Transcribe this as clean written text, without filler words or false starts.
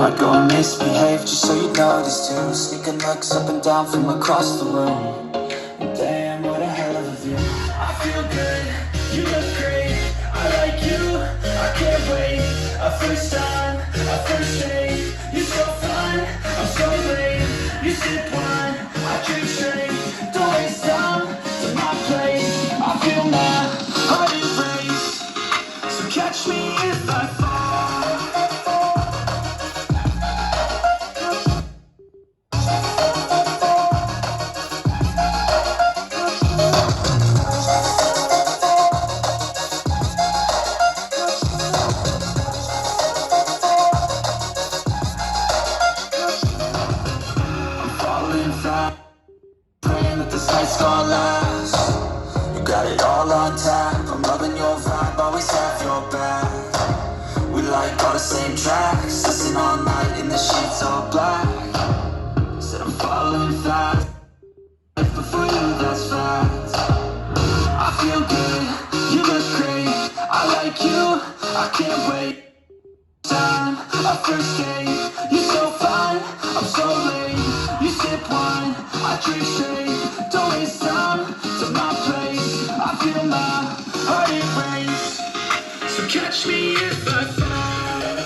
I'd go and misbehave just so you notice too. Sneaking looks up and down from across the room. Damn, what a hell of a view. I feel good, you look great. I like you, I can't wait. A first time, a first date. You're so fun, I'm so late. You sip wine, I drink straight. Don't waste time to my place. I feel my heart erase. So catch me if I fall. Praying that this night's gonna last. You got it all on tap. I'm loving your vibe, always have your back. We like all the same tracks. Listen all night in the sheets all black. Said I'm falling fast, but for you that's fact. I feel good, you look great. I like you, I can't wait. Time, a first date. You're so fine, I'm so late. You sip wine, I drink straight. Don't waste time to my place. I feel my heart erase. So catch me if I fall.